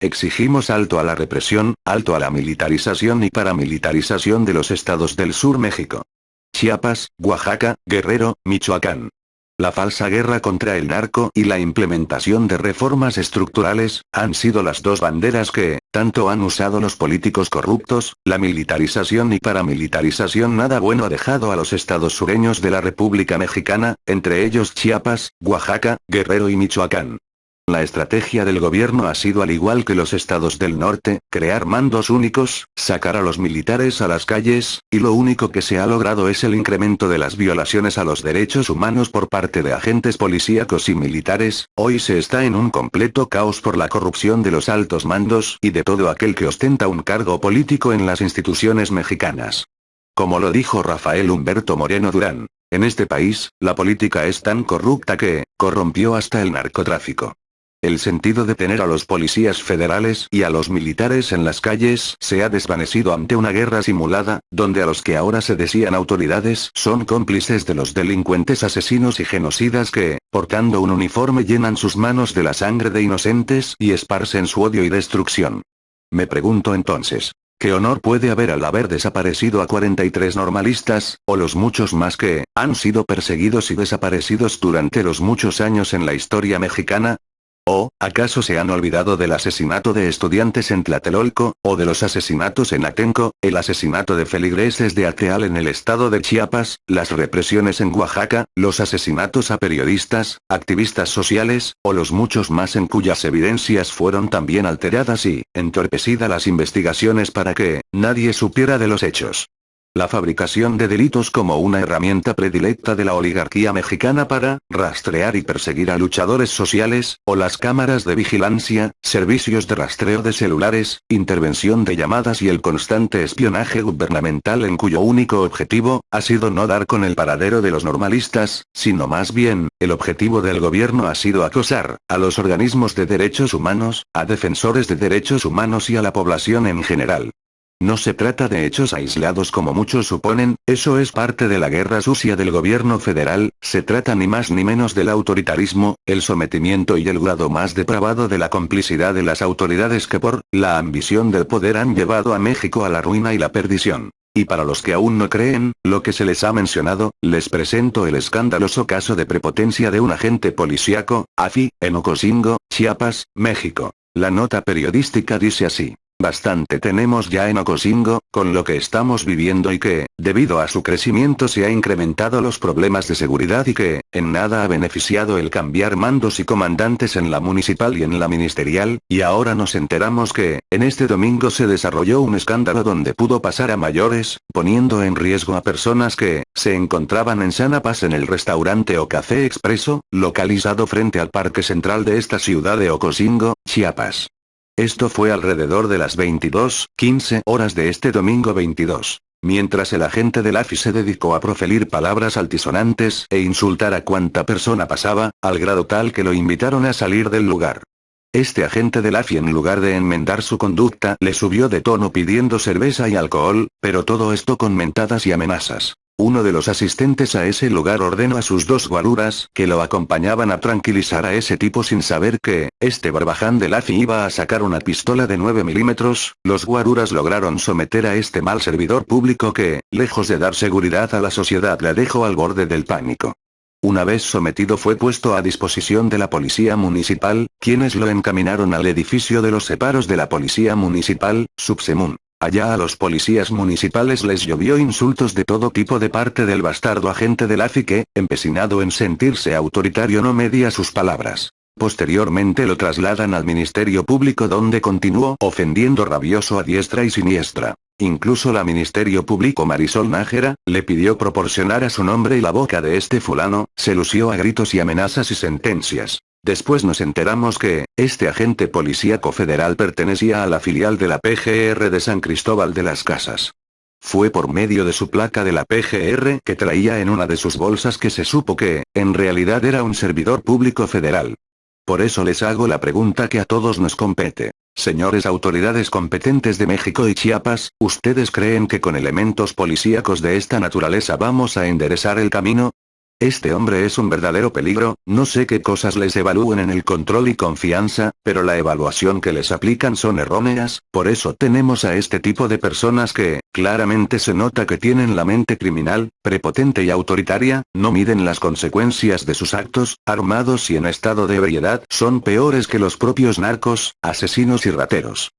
Exigimos alto a la represión, alto a la militarización y paramilitarización de los estados del sur México. Chiapas, Oaxaca, Guerrero, Michoacán. La falsa guerra contra el narco y la implementación de reformas estructurales, han sido las dos banderas que, tanto han usado los políticos corruptos. La militarización y paramilitarización nada bueno ha dejado a los estados sureños de la República Mexicana, entre ellos Chiapas, Oaxaca, Guerrero y Michoacán. La estrategia del gobierno ha sido, al igual que los estados del norte, crear mandos únicos, sacar a los militares a las calles, y lo único que se ha logrado es el incremento de las violaciones a los derechos humanos por parte de agentes policíacos y militares. Hoy se está en un completo caos por la corrupción de los altos mandos y de todo aquel que ostenta un cargo político en las instituciones mexicanas. Como lo dijo Rafael Humberto Moreno Durán, en este país, la política es tan corrupta que, corrompió hasta el narcotráfico. El sentido de tener a los policías federales y a los militares en las calles se ha desvanecido ante una guerra simulada, donde a los que ahora se decían autoridades son cómplices de los delincuentes asesinos y genocidas que, portando un uniforme, llenan sus manos de la sangre de inocentes y esparcen su odio y destrucción. Me pregunto entonces, ¿qué honor puede haber al haber desaparecido a 43 normalistas, o los muchos más que han sido perseguidos y desaparecidos durante los muchos años en la historia mexicana? ¿O, acaso se han olvidado del asesinato de estudiantes en Tlatelolco, o de los asesinatos en Atenco, el asesinato de feligreses de Ateal en el estado de Chiapas, las represiones en Oaxaca, los asesinatos a periodistas, activistas sociales, o los muchos más en cuyas evidencias fueron también alteradas y entorpecidas las investigaciones para que nadie supiera de los hechos? La fabricación de delitos como una herramienta predilecta de la oligarquía mexicana para rastrear y perseguir a luchadores sociales, o las cámaras de vigilancia, servicios de rastreo de celulares, intervención de llamadas y el constante espionaje gubernamental en cuyo único objetivo ha sido no dar con el paradero de los normalistas, sino más bien, el objetivo del gobierno ha sido acosar a los organismos de derechos humanos, a defensores de derechos humanos y a la población en general. No se trata de hechos aislados como muchos suponen, eso es parte de la guerra sucia del gobierno federal, se trata ni más ni menos del autoritarismo, el sometimiento y el grado más depravado de la complicidad de las autoridades que por la ambición del poder han llevado a México a la ruina y la perdición. Y para los que aún no creen lo que se les ha mencionado, les presento el escandaloso caso de prepotencia de un agente policíaco, AFI, en Ocosingo, Chiapas, México. La nota periodística dice así. Bastante tenemos ya en Ocosingo, con lo que estamos viviendo y que, debido a su crecimiento se ha incrementado los problemas de seguridad y que, en nada ha beneficiado el cambiar mandos y comandantes en la municipal y en la ministerial, y ahora nos enteramos que, en este domingo se desarrolló un escándalo donde pudo pasar a mayores, poniendo en riesgo a personas que, se encontraban en sana paz en el restaurante o café expreso, localizado frente al parque central de esta ciudad de Ocosingo, Chiapas. Esto fue alrededor de las 22:15 horas de este domingo 22. Mientras el agente del AFI se dedicó a proferir palabras altisonantes e insultar a cuanta persona pasaba, al grado tal que lo invitaron a salir del lugar. Este agente del AFI, en lugar de enmendar su conducta, le subió de tono pidiendo cerveza y alcohol, pero todo esto con mentadas y amenazas. Uno de los asistentes a ese lugar ordenó a sus dos guaruras que lo acompañaban a tranquilizar a ese tipo sin saber que, este barbaján del AFI iba a sacar una pistola de 9 milímetros, los guaruras lograron someter a este mal servidor público que, lejos de dar seguridad a la sociedad, la dejó al borde del pánico. Una vez sometido fue puesto a disposición de la policía municipal, quienes lo encaminaron al edificio de los separos de la policía municipal, Subsemun. Allá a los policías municipales les llovió insultos de todo tipo de parte del bastardo agente del AFI que, empecinado en sentirse autoritario, no medía sus palabras. Posteriormente lo trasladan al Ministerio Público donde continuó ofendiendo rabioso a diestra y siniestra. Incluso la Ministerio Público Marisol Nájera, le pidió proporcionar a su nombre y la boca de este fulano, se lució a gritos y amenazas y sentencias. Después nos enteramos que, este agente policíaco federal pertenecía a la filial de la PGR de San Cristóbal de las Casas. Fue por medio de su placa de la PGR que traía en una de sus bolsas que se supo que, en realidad era un servidor público federal. Por eso les hago la pregunta que a todos nos compete. Señores autoridades competentes de México y Chiapas, ¿ustedes creen que con elementos policíacos de esta naturaleza vamos a enderezar el camino? Este hombre es un verdadero peligro, no sé qué cosas les evalúen en el control y confianza, pero la evaluación que les aplican son erróneas, por eso tenemos a este tipo de personas que, claramente se nota que tienen la mente criminal, prepotente y autoritaria, no miden las consecuencias de sus actos, armados y en estado de ebriedad, son peores que los propios narcos, asesinos y rateros.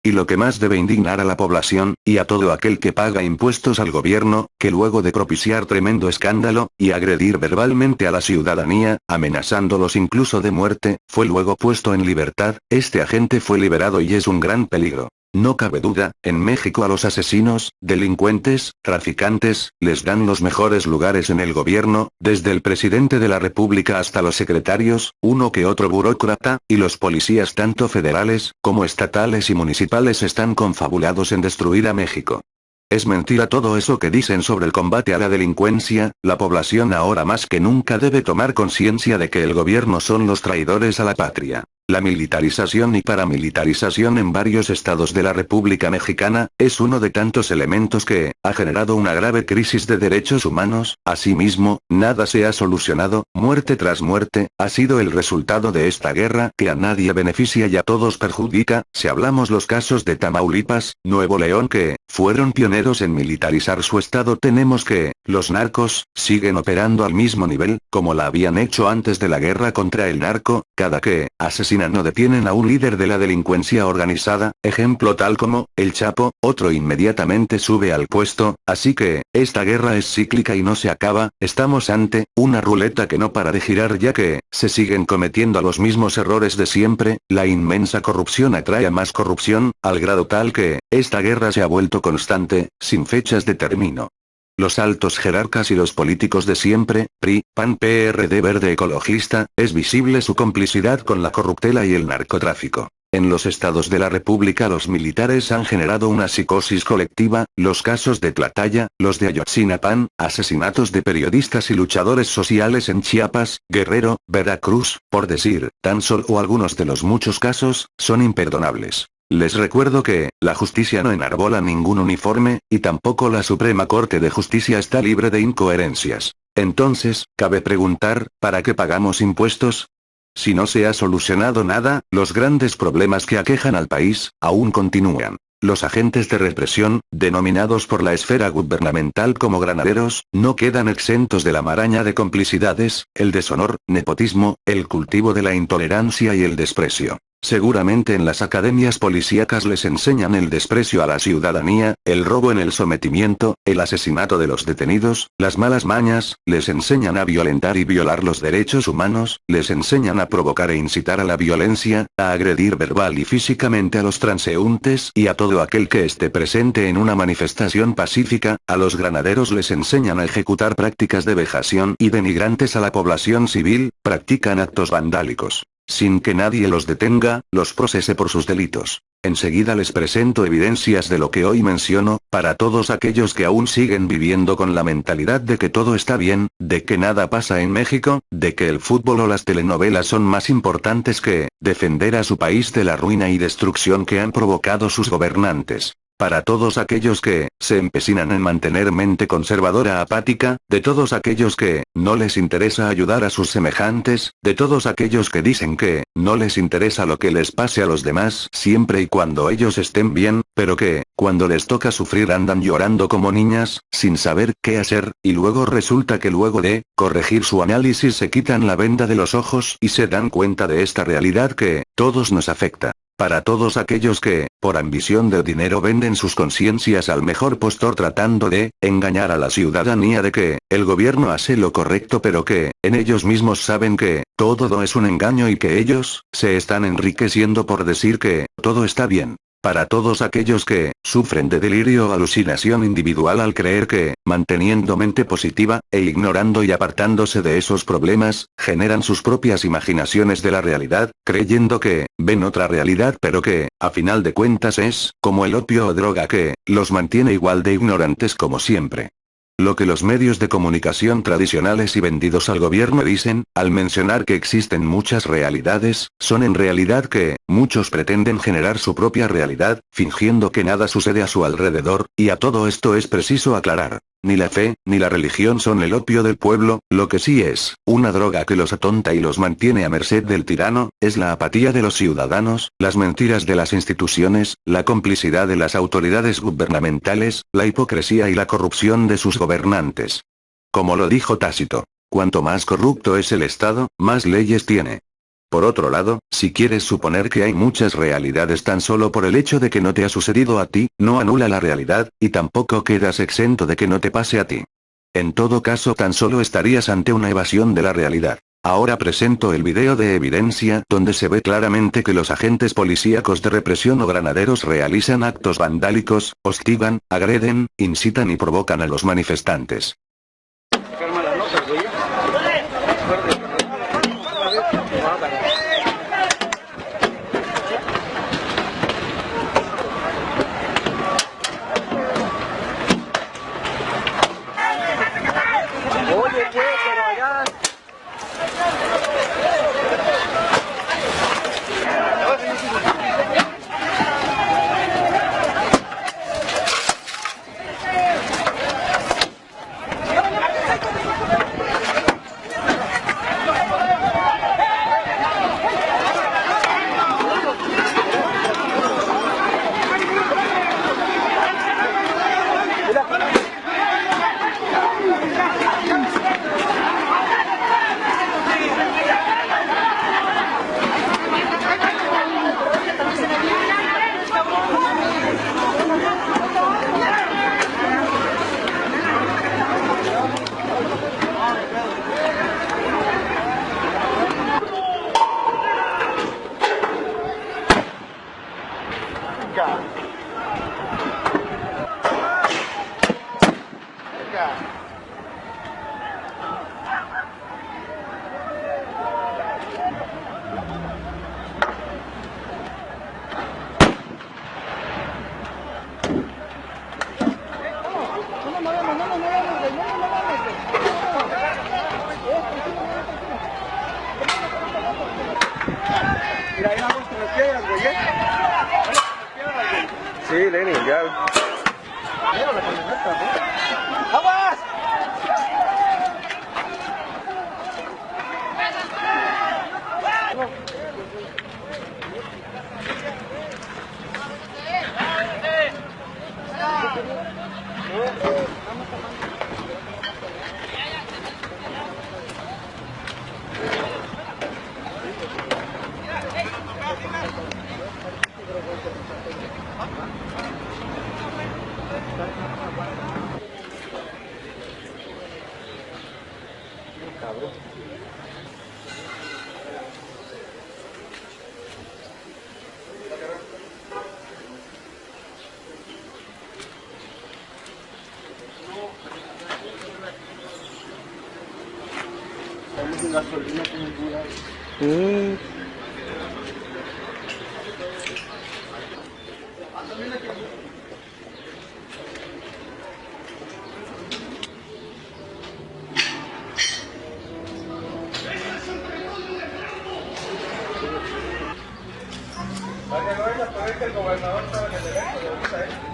Y lo que más debe indignar a la población, y a todo aquel que paga impuestos al gobierno, que luego de propiciar tremendo escándalo, y agredir verbalmente a la ciudadanía, amenazándolos incluso de muerte, fue luego puesto en libertad, este agente fue liberado y es un gran peligro. No cabe duda, en México a los asesinos, delincuentes, traficantes, les dan los mejores lugares en el gobierno, desde el presidente de la República hasta los secretarios, uno que otro burócrata, y los policías tanto federales, como estatales y municipales están confabulados en destruir a México. Es mentira todo eso que dicen sobre el combate a la delincuencia, la población ahora más que nunca debe tomar conciencia de que el gobierno son los traidores a la patria. La militarización y paramilitarización en varios estados de la República Mexicana, es uno de tantos elementos que, ha generado una grave crisis de derechos humanos, asimismo, nada se ha solucionado, muerte tras muerte, ha sido el resultado de esta guerra que a nadie beneficia y a todos perjudica, si hablamos los casos de Tamaulipas, Nuevo León que, fueron pioneros en militarizar su estado tenemos que, los narcos, siguen operando al mismo nivel, como la habían hecho antes de la guerra contra el narco, cada que, asesinan o detienen a un líder de la delincuencia organizada, ejemplo tal como, el Chapo, otro inmediatamente sube al puesto, así que, esta guerra es cíclica y no se acaba, estamos ante, una ruleta que no para de girar ya que, se siguen cometiendo los mismos errores de siempre, la inmensa corrupción atrae a más corrupción, al grado tal que, esta guerra se ha vuelto constante, sin fechas de término. Los altos jerarcas y los políticos de siempre, PRI, PAN, PRD Verde Ecologista, es visible su complicidad con la corruptela y el narcotráfico. En los estados de la República los militares han generado una psicosis colectiva, los casos de Tlahtaya, los de Ayotzinapa, asesinatos de periodistas y luchadores sociales en Chiapas, Guerrero, Veracruz, por decir, tan solo algunos de los muchos casos, son imperdonables. Les recuerdo que, la justicia no enarbola ningún uniforme, y tampoco la Suprema Corte de Justicia está libre de incoherencias. Entonces, cabe preguntar, ¿para qué pagamos impuestos? Si no se ha solucionado nada, los grandes problemas que aquejan al país, aún continúan. Los agentes de represión, denominados por la esfera gubernamental como granaderos, no quedan exentos de la maraña de complicidades, el deshonor, nepotismo, el cultivo de la intolerancia y el desprecio. Seguramente en las academias policíacas les enseñan el desprecio a la ciudadanía, el robo en el sometimiento, el asesinato de los detenidos, las malas mañas, les enseñan a violentar y violar los derechos humanos, les enseñan a provocar e incitar a la violencia, a agredir verbal y físicamente a los transeúntes y a todo aquel que esté presente en una manifestación pacífica, a los granaderos les enseñan a ejecutar prácticas de vejación y denigrantes a la población civil, practican actos vandálicos. Sin que nadie los detenga, los procese por sus delitos. Enseguida les presento evidencias de lo que hoy menciono, para todos aquellos que aún siguen viviendo con la mentalidad de que todo está bien, de que nada pasa en México, de que el fútbol o las telenovelas son más importantes que defender a su país de la ruina y destrucción que han provocado sus gobernantes. Para todos aquellos que se empecinan en mantener mente conservadora apática, de todos aquellos que no les interesa ayudar a sus semejantes, de todos aquellos que dicen que no les interesa lo que les pase a los demás siempre y cuando ellos estén bien, pero que, cuando les toca sufrir andan llorando como niñas, sin saber qué hacer, y luego resulta que luego de corregir su análisis se quitan la venda de los ojos y se dan cuenta de esta realidad que todos nos afecta. Para todos aquellos que, por ambición del dinero venden sus conciencias al mejor postor tratando de engañar a la ciudadanía de que el gobierno hace lo correcto pero que, en ellos mismos saben que todo es un engaño y que ellos se están enriqueciendo por decir que todo está bien. Para todos aquellos que sufren de delirio o alucinación individual al creer que, manteniendo mente positiva, e ignorando y apartándose de esos problemas, generan sus propias imaginaciones de la realidad, creyendo que ven otra realidad pero que, a final de cuentas es, como el opio o droga que los mantiene igual de ignorantes como siempre. Lo que los medios de comunicación tradicionales y vendidos al gobierno dicen, al mencionar que existen muchas realidades, son en realidad que, muchos pretenden generar su propia realidad, fingiendo que nada sucede a su alrededor, y a todo esto es preciso aclarar. Ni la fe, ni la religión son el opio del pueblo, lo que sí es, una droga que los atonta y los mantiene a merced del tirano, es la apatía de los ciudadanos, las mentiras de las instituciones, la complicidad de las autoridades gubernamentales, la hipocresía y la corrupción de sus gobernantes. Como lo dijo Tácito, cuanto más corrupto es el Estado, más leyes tiene. Por otro lado, si quieres suponer que hay muchas realidades tan solo por el hecho de que no te ha sucedido a ti, no anula la realidad, y tampoco quedas exento de que no te pase a ti. En todo caso, tan solo estarías ante una evasión de la realidad. Ahora presento el video de evidencia donde se ve claramente que los agentes policíacos de represión o granaderos realizan actos vandálicos, hostigan, agreden, incitan y provocan a los manifestantes. Mira, ahí vamos con las piedras, güey. Sí, Lenny, ya. Mira la camioneta, ¿no? ¡Aguas! Gasolina con el cuidado. Vaya, que el gobernador estaba en el evento de ahorita,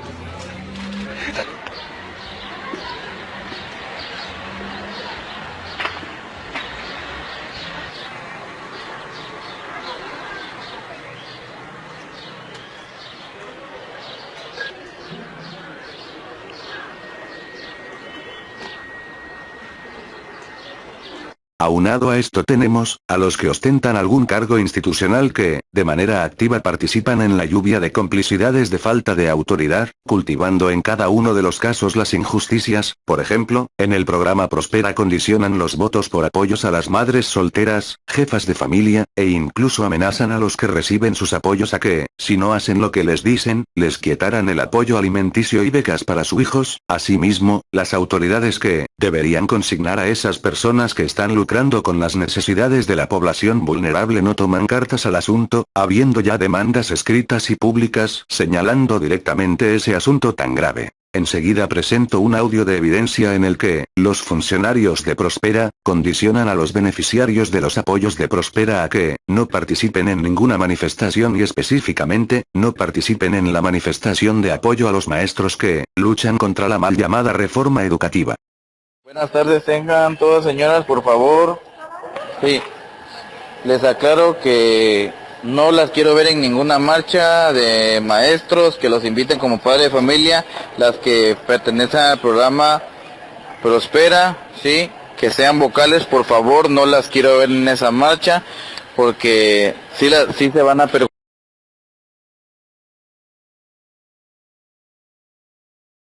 Aunado a esto tenemos, a los que ostentan algún cargo institucional que, de manera activa participan en la lluvia de complicidades de falta de autoridad, cultivando en cada uno de los casos las injusticias, por ejemplo, en el programa Prospera condicionan los votos por apoyos a las madres solteras, jefas de familia, e incluso amenazan a los que reciben sus apoyos a que, si no hacen lo que les dicen, les quitarán el apoyo alimenticio y becas para sus hijos. Asimismo, las autoridades que, deberían consignar a esas personas que están lucrando con las necesidades de la población vulnerable no toman cartas al asunto, habiendo ya demandas escritas y públicas señalando directamente ese asunto tan grave. Enseguida presento un audio de evidencia en el que, los funcionarios de Prospera, condicionan a los beneficiarios de los apoyos de Prospera a que, no participen en ninguna manifestación y específicamente, no participen en la manifestación de apoyo a los maestros que, luchan contra la mal llamada reforma educativa. Buenas tardes, tengan todas señoras, por favor. Sí, les aclaro que no las quiero ver en ninguna marcha de maestros, que los inviten como padre de familia, las que pertenecen al programa Prospera, sí, que sean vocales, por favor, no las quiero ver en esa marcha, porque sí se van a perjudicar.